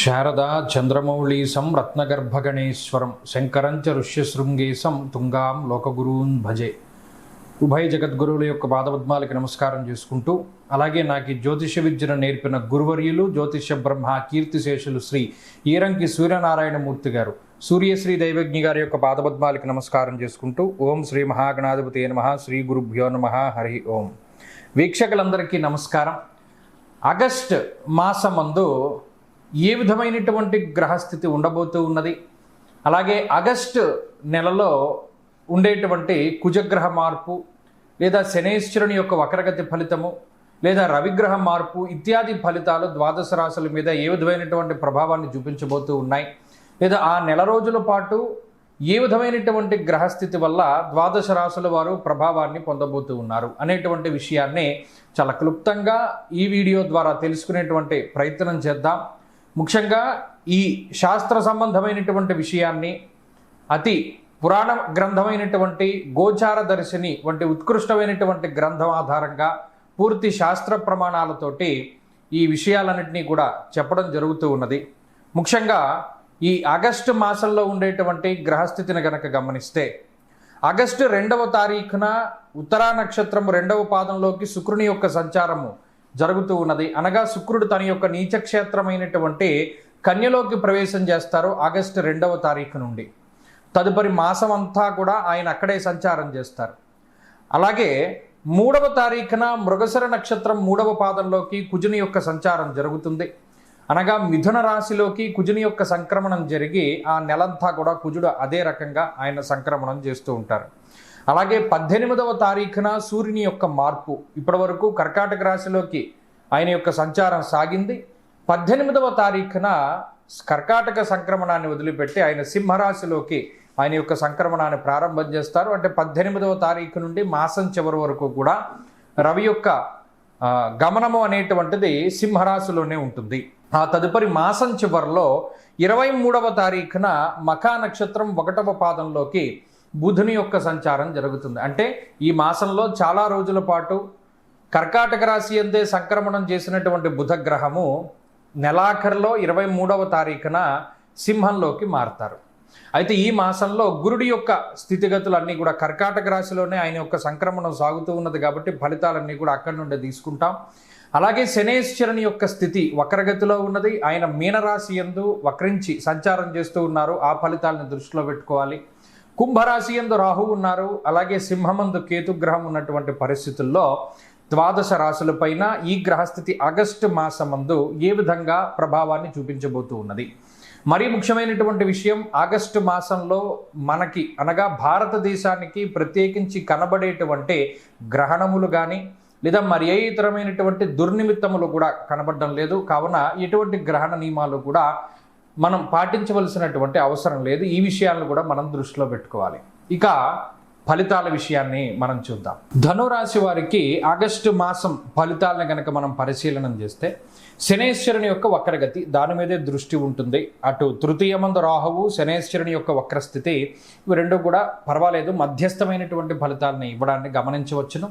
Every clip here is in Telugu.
శారదా చంద్రమౌళీసం రత్నగర్భగణేశ్వరం శంకరంచ ఋష్యశృంగేశం తుంగాం లోకగురూన్ భజే. ఉభయ జగద్గురువుల యొక్క పాదపద్మాలకి నమస్కారం చేసుకుంటూ, అలాగే నాకు జ్యోతిష విద్యను నేర్పిన గురువర్యులు జ్యోతిష బ్రహ్మ కీర్తిశేషులు శ్రీ ఈరంకి సూర్యనారాయణమూర్తి గారు, సూర్యశ్రీ దైవజ్ఞి గారి యొక్క పాదపద్మాలకి నమస్కారం చేసుకుంటూ, ఓం శ్రీ మహాగణాధిపతి నమః, శ్రీ గురుభ్యో నమః, హరి ఓం. వీక్షకులందరికీ నమస్కారం. ఆగస్ట్ మాసమందు ఏ విధమైనటువంటి గ్రహస్థితి ఉండబోతూ ఉన్నది, అలాగే ఆగస్టు నెలలో ఉండేటువంటి కుజగ్రహ మార్పు లేదా శనేశ్వరుని యొక్క వక్రగతి ఫలితము లేదా రవిగ్రహ మార్పు ఇత్యాది ఫలితాలు ద్వాదశ రాశుల మీద ఏ విధమైనటువంటి ప్రభావాన్ని చూపించబోతూ ఉన్నాయి, లేదా ఆ నెల రోజుల పాటు ఏ విధమైనటువంటి గ్రహస్థితి వల్ల ద్వాదశ రాశుల వారు ప్రభావాన్ని పొందబోతూ ఉన్నారు అనేటువంటి విషయాన్ని చాలా క్లుప్తంగా ఈ వీడియో ద్వారా తెలుసుకునేటువంటి ప్రయత్నం చేద్దాం. ముఖ్యంగా ఈ శాస్త్ర సంబంధమైనటువంటి విషయాన్ని అతి పురాణ గ్రంథమైనటువంటి గోచార దర్శిని వంటి ఉత్కృష్టమైనటువంటి గ్రంథం ఆధారంగా పూర్తి శాస్త్ర ప్రమాణాలతోటి ఈ విషయాలన్నింటినీ కూడా చెప్పడం జరుగుతూ ఉన్నది. ముఖ్యంగా ఈ ఆగస్టు మాసంలో ఉండేటువంటి గ్రహస్థితిని గనక గమనిస్తే, ఆగస్టు 2వ తారీఖున ఉత్తరా నక్షత్రం 2వ పాదంలోకి శుక్రుని యొక్క సంచారము జరుగుతూ ఉన్నది. అనగా శుక్రుడు తన యొక్క నీచక్షేత్రమైనటువంటి కన్యలోకి ప్రవేశం చేస్తారు ఆగస్టు 2వ తారీఖు నుండి. తదుపరి మాసం అంతా కూడా ఆయన అక్కడే సంచారం చేస్తారు. అలాగే 3వ తారీఖున మృగశిర నక్షత్రం 3వ పాదంలోకి కుజుని యొక్క సంచారం జరుగుతుంది. అనగా మిథున రాశిలోకి కుజుని యొక్క సంక్రమణం జరిగి ఆ నెలంతా కూడా కుజుడు అదే రకంగా ఆయన సంక్రమణం చేస్తూ ఉంటారు. అలాగే 18వ తారీఖున సూర్యుని యొక్క మార్పు, ఇప్పటి వరకు కర్కాటక రాశిలోకి ఆయన యొక్క సంచారం సాగింది. 18వ తారీఖున కర్కాటక సంక్రమణాన్ని వదిలిపెట్టి ఆయన సింహరాశిలోకి ఆయన యొక్క సంక్రమణాన్ని ప్రారంభం చేస్తారు. అంటే 18వ తారీఖు నుండి మాసం చివరి వరకు కూడా రవి యొక్క గమనము అనేటువంటిది సింహరాశిలోనే ఉంటుంది. ఆ తదుపరి మాసం చివరిలో 23వ తారీఖున మఖా నక్షత్రం 1వ పాదంలోకి బుధుని యొక్క సంచారం జరుగుతుంది. అంటే ఈ మాసంలో చాలా రోజుల పాటు కర్కాటక రాశి అందే సంక్రమణం చేసినటువంటి బుధ గ్రహము నెలాఖరులో 23వ తారీఖున సింహంలోకి మారతారు. అయితే ఈ మాసంలో గురుడి యొక్క స్థితిగతులన్నీ కూడా కర్కాటక రాశిలోనే ఆయన యొక్క సంక్రమణం సాగుతూ ఉన్నది కాబట్టి ఫలితాలన్నీ కూడా అక్కడి నుండి తీసుకుంటాం. అలాగే శనేశ్వరుని యొక్క స్థితి వక్రగతిలో ఉన్నది. ఆయన మీనరాశి యందు వక్రించి సంచారం చేస్తూ ఉన్నారు. ఆ ఫలితాలను దృష్టిలో పెట్టుకోవాలి. కుంభరాశి యందు రాహు ఉన్నారు. అలాగే సింహమందు కేతుగ్రహం ఉన్నటువంటి పరిస్థితుల్లో ద్వాదశ రాశులపైన ఈ గ్రహస్థితి ఆగస్టు మాసమందు ఏ విధంగా ప్రభావాన్ని చూపించబోతూ ఉన్నది. మరీ ముఖ్యమైనటువంటి విషయం, ఆగస్టు మాసంలో మనకి అనగా భారతదేశానికి ప్రత్యేకించి కనబడేటువంటి గ్రహణములు కానీ లేదా మరి ఏ ఇతరమైనటువంటి దుర్నిమిత్తములు కూడా కనబడడం లేదు. కావున ఎటువంటి గ్రహణ నియమాలు కూడా మనం పాటించవలసినటువంటి అవసరం లేదు. ఈ విషయాలను కూడా మనం దృష్టిలో పెట్టుకోవాలి. ఇక ఫలితాల విషయాన్ని మనం చూద్దాం. ధనురాశి వారికి ఆగస్టు మాసం ఫలితాలను కనుక మనం పరిశీలనం చేస్తే, శనేశ్వరుని యొక్క వక్రగతి దాని మీదే దృష్టి ఉంటుంది. అటు తృతీయమందు రాహువు, శనేశ్వరుని యొక్క వక్రస్థితి, ఇవి రెండు కూడా పర్వాలేదు, మధ్యస్థమైనటువంటి ఫలితాలను ఇవ్వడాన్ని గమనించవచ్చును.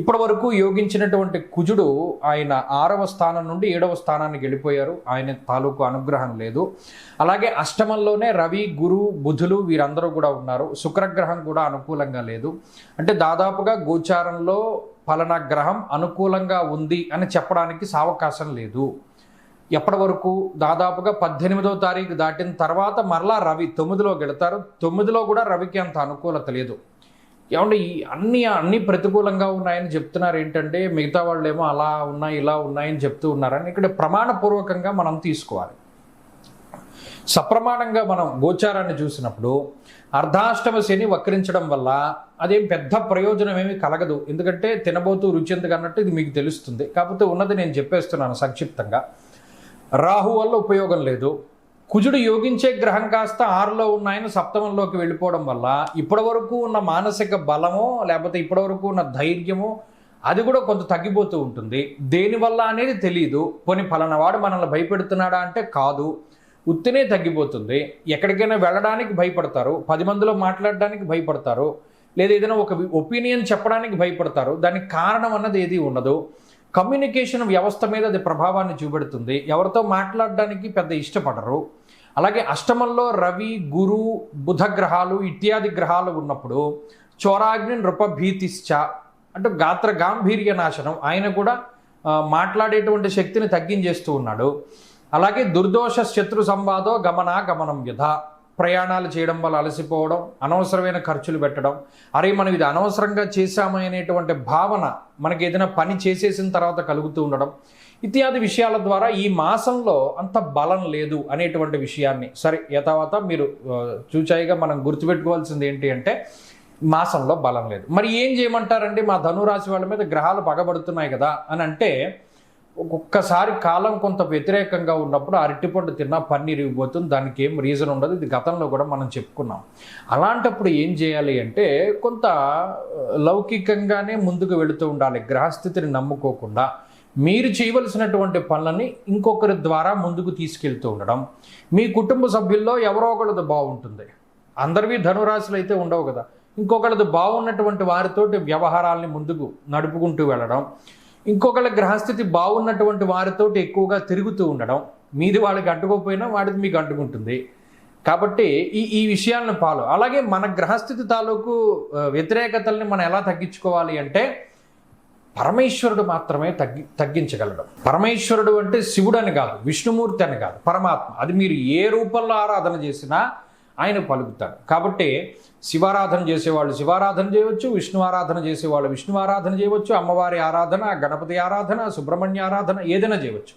ఇప్పటి వరకు యోగించినటువంటి కుజుడు ఆయన 6వ స్థానం నుండి 7వ స్థానానికి వెళ్ళిపోయారు. ఆయన తాలూకు అనుగ్రహం లేదు. అలాగే అష్టమంలోనే రవి, గురు, బుధులు వీరందరూ కూడా ఉన్నారు. శుక్రగ్రహం కూడా అనుకూలంగా లేదు. అంటే దాదాపుగా గోచారంలో ఫలానా గ్రహం అనుకూలంగా ఉంది అని చెప్పడానికి సావకాశం లేదు. ఎప్పటి వరకు దాదాపుగా 18వ తారీఖు దాటిన తర్వాత మరలా రవి 9లోకి వెళతారు. 9లో కూడా రవికి అంత అనుకూలత లేదు. ఏమంటే ఈ అన్ని ప్రతికూలంగా ఉన్నాయని చెప్తున్నారు ఏంటంటే, మిగతా వాళ్ళు ఏమో అలా ఉన్నాయి ఇలా ఉన్నాయని చెప్తూ ఉన్నారని ఇక్కడ ప్రమాణపూర్వకంగా మనం తీసుకోవాలి. సప్రమాణంగా మనం గోచారాన్ని చూసినప్పుడు అర్ధాష్టమ శని వక్రించడం వల్ల అదేం పెద్ద ప్రయోజనం ఏమీ కలగదు. ఎందుకంటే తినబోతూ రుచి ఎందుకు అన్నట్టు ఇది మీకు తెలుస్తుంది. కాకపోతే ఉన్నది నేను చెప్పేస్తున్నాను సంక్షిప్తంగా. రాహు వల్ల ఉపయోగం లేదు. కుజుడు యోగించే గ్రహం కాస్త 6లో ఉన్నాయని సప్తమంలోకి వెళ్ళిపోవడం వల్ల ఇప్పటి వరకు ఉన్న మానసిక బలమో లేకపోతే ఇప్పటి వరకు ఉన్న ధైర్యమో అది కూడా కొంత తగ్గిపోతూ ఉంటుంది. దేనివల్ల అనేది తెలియదు. పోనీ ఫలానా వాడు మనల్ని భయపెడుతున్నాడా అంటే కాదు, ఉత్తినే తగ్గిపోతుంది. ఎక్కడికైనా వెళ్ళడానికి భయపడతారు, 10 మందిలో మాట్లాడడానికి భయపడతారు, లేదా ఏదైనా ఒక ఒపీనియన్ చెప్పడానికి భయపడతారు. దానికి కారణం అన్నది ఏది ఉండదు. కమ్యూనికేషన్ వ్యవస్థ మీద అది ప్రభావాన్ని చూపెడుతుంది. ఎవరితో మాట్లాడడానికి పెద్ద ఇష్టపడరు. అలాగే అష్టమంలో రవి, గురు, బుధ గ్రహాలు ఇత్యాది గ్రహాలు ఉన్నప్పుడు చోరాగ్ని నృపభీతిశ్చ అంటే గాత్ర గాంభీర్య నాశనం, ఆయన కూడా మాట్లాడేటువంటి శక్తిని తగ్గించేస్తూ ఉన్నాడు. అలాగే దుర్దోష శత్రు సంవాదో గమనం వ్యధ, ప్రయాణాలు చేయడం వల్ల అలసిపోవడం, అనవసరమైన ఖర్చులు పెట్టడం, అరే మనం ఇది అనవసరంగా చేశాము అనేటువంటి భావన మనకి ఏదైనా పని చేసేసిన తర్వాత కలుగుతూ ఉండడం ఇత్యాది విషయాల ద్వారా ఈ మాసంలో అంత బలం లేదు అనేటువంటి విషయాన్ని సరే యథావత మీరు చూచాయిగా మనం గుర్తుపెట్టుకోవాల్సింది ఏంటి అంటే మాసంలో బలం లేదు. మరి ఏం చేయమంటారండి, మా ధనురాశి వాళ్ళ మీద గ్రహాలు పగబడుతున్నాయి కదా అని అంటే, ఒక్కొక్కసారి కాలం కొంత వ్యతిరేకంగా ఉన్నప్పుడు అరటిపండు తిన్నా పన్నీర్ ఇవ్వబోతుంది, దానికి ఏం రీజన్ ఉండదు. ఇది గతంలో కూడా మనం చెప్పుకున్నాం. అలాంటప్పుడు ఏం చేయాలి అంటే కొంత లౌకికంగానే ముందుకు వెళుతూ ఉండాలి. గ్రహస్థితిని నమ్ముకోకుండా మీరు చేయవలసినటువంటి పనులని ఇంకొకరి ద్వారా ముందుకు తీసుకెళ్తూ ఉండడం. మీ కుటుంబ సభ్యుల్లో ఎవరో ఒకరిది బాగుంటుంది, అందరివి ధనురాశులు అయితే ఉండవు కదా, ఇంకొకరిది బాగున్నటువంటి వారితోటి వ్యవహారాల్ని ముందుకు నడుపుకుంటూ వెళ్ళడం, ఇంకొకళ్ళ గ్రహస్థితి బాగున్నటువంటి వారితోటి ఎక్కువగా తిరుగుతూ ఉండడం, మీది వాళ్ళకి అంటుకోకపోయినా వాడిది మీకు అంటుకుంటుంది. కాబట్టి ఈ విషయాలను అలాగే మన గ్రహస్థితి తాలూకు వ్యతిరేకతల్ని మనం ఎలా తగ్గించుకోవాలి అంటే పరమేశ్వరుడు మాత్రమే తగ్గించగలడు. పరమేశ్వరుడు అంటే శివుడు అని కాదు, విష్ణుమూర్తి అని కాదు, పరమాత్మ. అది మీరు ఏ రూపంలో ఆరాధన చేసినా ఆయన పలుకుతాడు. కాబట్టి శివారాధన చేసేవాళ్ళు శివారాధన చేయవచ్చు, విష్ణు ఆరాధన చేసేవాళ్ళు విష్ణు ఆరాధన చేయవచ్చు, అమ్మవారి ఆరాధన, గణపతి ఆరాధన, సుబ్రహ్మణ్య ఆరాధన ఏదైనా చేయవచ్చు.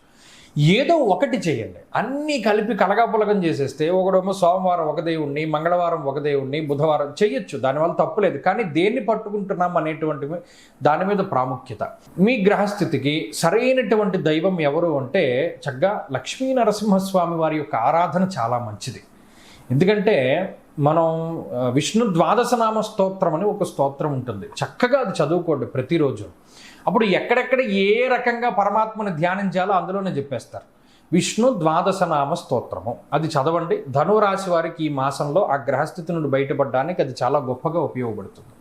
ఏదో ఒకటి చేయండి. అన్నీ కలిపి కలగాపులగం చేసేస్తే ఒకడేమో సోమవారం ఒక దేవుణ్ణి, మంగళవారం ఒక దేవుణ్ణి, బుధవారం చేయొచ్చు, దానివల్ల తప్పులేదు. కానీ దేన్ని పట్టుకుంటున్నాం అనేటువంటి దాని మీద ప్రాముఖ్యత. మీ గ్రహస్థితికి సరైనటువంటి దైవం ఎవరు అంటే చక్కగా లక్ష్మీ నరసింహస్వామి వారి యొక్క ఆరాధన చాలా మంచిది. ఎందుకంటే మనం విష్ణు ద్వాదశనామ స్తోత్రం అని ఒక స్తోత్రం ఉంటుంది, చక్కగా అది చదువుకోండి ప్రతిరోజు. అప్పుడు ఎక్కడెక్కడ ఏ రకంగా పరమాత్మని ధ్యానించాలో అందులోనే చెప్పేస్తారు. విష్ణు ద్వాదశనామ స్తోత్రము అది చదవండి. ధనురాశి వారికి ఈ మాసంలో ఆ గ్రహస్థితి నుండి బయటపడడానికి అది చాలా గొప్పగా ఉపయోగపడుతుంది.